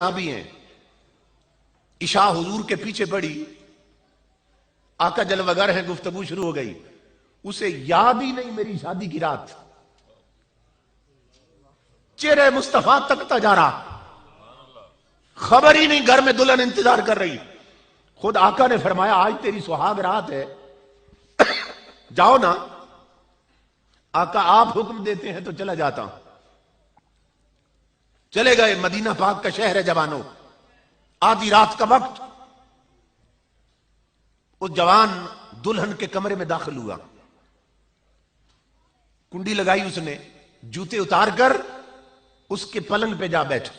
بھی ہیں. عشاء حضور کے پیچھے پڑی, آقا جلوگر ہیں, گفتگو شروع ہو گئی. اسے یاد ہی نہیں میری شادی کی رات, چہرے مصطفیٰ تکتا جا رہا, خبر ہی نہیں گھر میں دلہن انتظار کر رہی. خود آقا نے فرمایا آج تیری سہاگ رات ہے, جاؤ نا. آقا آپ حکم دیتے ہیں تو چلا جاتا ہوں. چلے گئے. مدینہ پاک کا شہر ہے جوانوں, آدھی رات کا وقت. اس جوان دلہن کے کمرے میں داخل ہوا, کنڈی لگائی اس نے, جوتے اتار کر اس کے پلنگ پہ جا بیٹھا.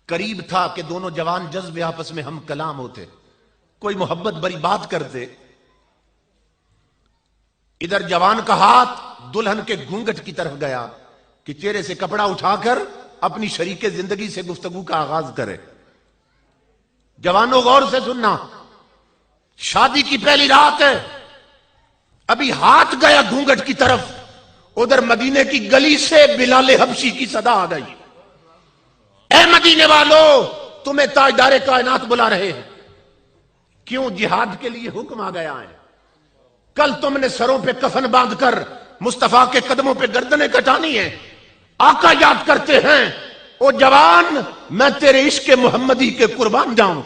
قریب تھا کہ دونوں جوان جذب آپس میں ہم کلام ہوتے, کوئی محبت بری بات کرتے. ادھر جوان کا ہاتھ دلہن کے گھونگھٹ کی طرف گیا کہ چہرے سے کپڑا اٹھا کر اپنی شریک زندگی سے گفتگو کا آغاز کرے. جوانوں غور سے سننا, شادی کی پہلی رات ہے, ابھی ہاتھ گیا گھونگھٹ کی طرف. ادھر مدینے کی گلی سے بلال حبشی کی صدا آ گئی, اے مدینے والو تمہیں تاجدار کائنات بلا رہے ہیں. کیوں؟ جہاد کے لیے حکم آ گیا ہے. کل تم نے سروں پہ کفن باندھ کر مصطفیٰ کے قدموں پہ گردنیں کٹانی ہیں. آقا یاد کرتے ہیں, او جوان میں تیرے عشق محمدی کے قربان جاؤں.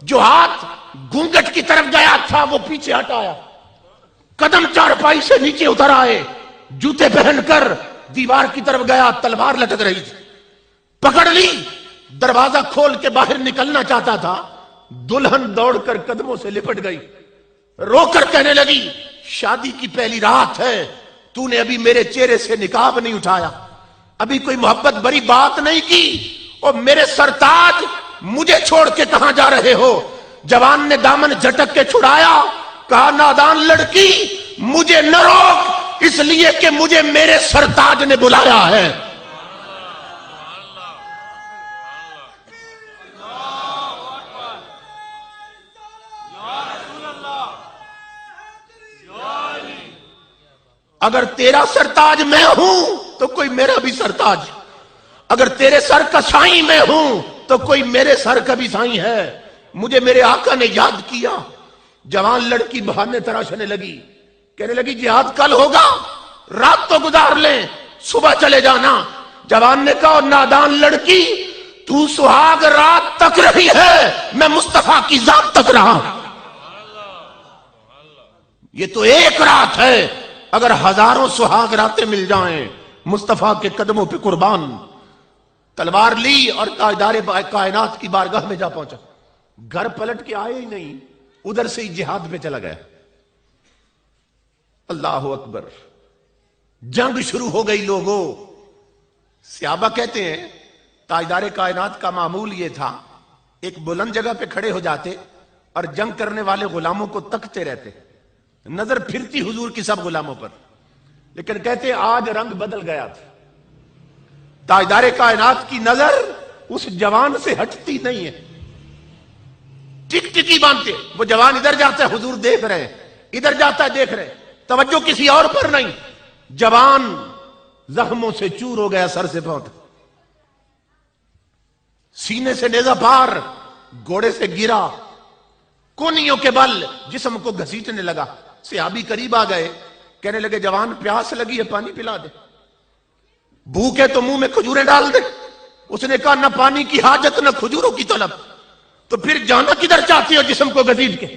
جو ہاتھ گھونگھٹ کی طرف گیا تھا وہ پیچھے ہٹایا, قدم چارپائی سے نیچے اتر آئے, جوتے پہن کر دیوار کی طرف گیا. تلوار لٹک رہی تھی, پکڑ لی. دروازہ کھول کے باہر نکلنا چاہتا تھا, دلہن دوڑ کر قدموں سے لپٹ گئی. رو کر کہنے لگی شادی کی پہلی رات ہے, تو نے ابھی میرے چہرے سے نقاب نہیں اٹھایا, ابھی کوئی محبت بری بات نہیں کی, اور میرے سرتاج مجھے چھوڑ کے کہاں جا رہے ہو؟ جوان نے دامن جھٹک کے چھڑایا, کہا نادان لڑکی مجھے نہ روک, اس لیے کہ مجھے میرے سرتاج نے بلایا ہے. اگر تیرا سرتاج میں ہوں تو کوئی میرا بھی سرتاج, اگر تیرے سر کا سائیں میں ہوں تو کوئی میرے سر کا بھی سائیں ہے. مجھے میرے آقا نے یاد کیا. جوان لڑکی بہانے تراشنے لگی, کہنے لگی جہاد کل ہوگا, رات تو گزار لیں, صبح چلے جانا. جوان نے کہا نادان لڑکی تو سہاگ رات تک رہی ہے, میں مصطفیٰ کی ذات تک رہا. یہ تو ایک رات ہے, اگر ہزاروں سہاگ راتیں مل جائیں مصطفیٰ کے قدموں پہ قربان. تلوار لی اور تاجدار کائنات کی بارگاہ میں جا پہنچا. گھر پلٹ کے آئے ہی نہیں, ادھر سے ہی جہاد پہ چلا گیا. اللہ اکبر, جنگ شروع ہو گئی. لوگوں صحابہ کہتے ہیں تاجدار کائنات کا معمول یہ تھا, ایک بلند جگہ پہ کھڑے ہو جاتے اور جنگ کرنے والے غلاموں کو تکتے رہتے. نظر پھرتی حضور کی سب غلاموں پر, لیکن کہتے آج رنگ بدل گیا تھا. تاجدار کائنات کی نظر اس جوان سے ہٹتی نہیں ہے, ٹک ٹکی باندھتے. وہ جوان ادھر جاتا ہے حضور دیکھ رہے, ادھر جاتا ہے دیکھ رہے, توجہ کسی اور پر نہیں. جوان زخموں سے چور ہو گیا سر سے پاؤں تک, سینے سے نیزہ پار, گھوڑے سے گرا, کونیوں کے بل جسم کو گھسیٹنے لگا. صحابی قریب آ گئے, کہنے لگے جوان پیاس لگی ہے, پانی پلا دے, بھوک ہے تو منہ میں کھجوریں ڈال دے. اس نے کہا نہ پانی کی حاجت نہ کھجوروں کی طلب, تو پھر جانا کدھر چاہتی ہو جسم کو گھسیٹ کے؟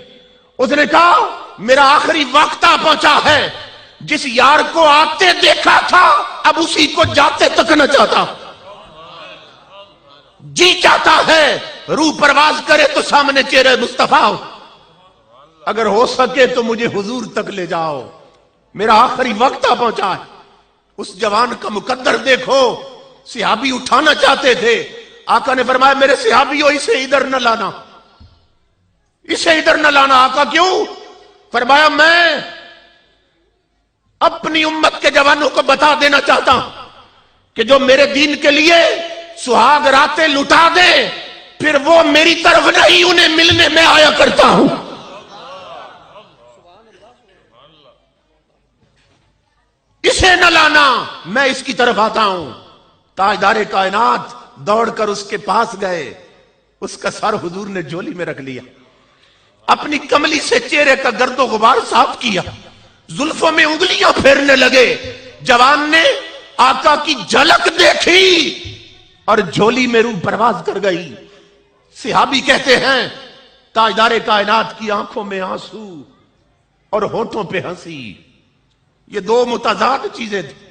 اس نے کہا میرا آخری وقت آ پہنچا ہے, جس یار کو آتے دیکھا تھا اب اسی کو جاتے تک نہ چاہتا. جی چاہتا ہے روح پرواز کرے تو سامنے چہرے مصطفیٰ ہو, اگر ہو سکے تو مجھے حضور تک لے جاؤ, میرا آخری وقت آ پہنچا ہے. اس جوان کا مقدر دیکھو, صحابی اٹھانا چاہتے تھے, آقا نے فرمایا میرے صحابیوں اسے ادھر نہ لانا, اسے ادھر نہ لانا. آقا کیوں؟ فرمایا میں اپنی امت کے جوانوں کو بتا دینا چاہتا ہوں کہ جو میرے دین کے لیے سہاگ راتیں لٹا دے پھر وہ میری طرف نہیں انہیں ملنے میں آیا کرتا ہوں. اسے نہ لانا, میں اس کی طرف آتا ہوں. تاجدار کائنات دوڑ کر اس کے پاس گئے، اس کا سر حضور نے جھولی میں رکھ لیا، اپنی کملی سے چہرے کا گرد و غبار صاف کیا، زلفوں میں انگلیاں پھیرنے لگے۔ جوان نے آقا کی جھلک دیکھی اور جھولی میں روح پرواز کر گئی۔ صحابی کہتے ہیں تاجدار کائنات کی آنکھوں میں آنسو اور ہونٹوں پہ ہنسی، یہ دو متضاد چیزیں تھیں۔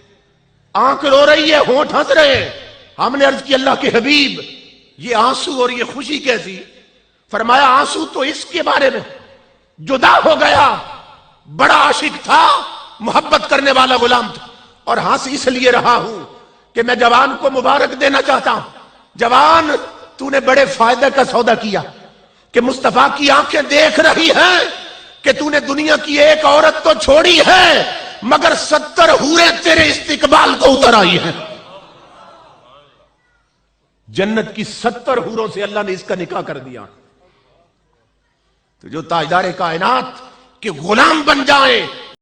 آنکھ رو رہی ہے، ہونٹ ہنس رہے ہیں۔ ہم نے عرض کی اللہ کے حبیب یہ آنسو اور یہ خوشی کیسی؟ فرمایا آنسو تو اس کے بارے میں، جدا ہو گیا، بڑا عاشق تھا، محبت کرنے والا غلام تھا، اور ہنس اس لیے رہا ہوں کہ میں جوان کو مبارک دینا چاہتا ہوں۔ جوان تو نے بڑے فائدے کا سودا کیا کہ مصطفیٰ کی آنکھیں دیکھ رہی ہیں کہ تو نے دنیا کی ایک عورت تو چھوڑی ہے مگر 70 حوریں تیرے استقبال کو اتر آئی ہیں۔ جنت کی 70 حوروں سے اللہ نے اس کا نکاح کر دیا۔ تو جو تاجدار کائنات کے غلام بن جائیں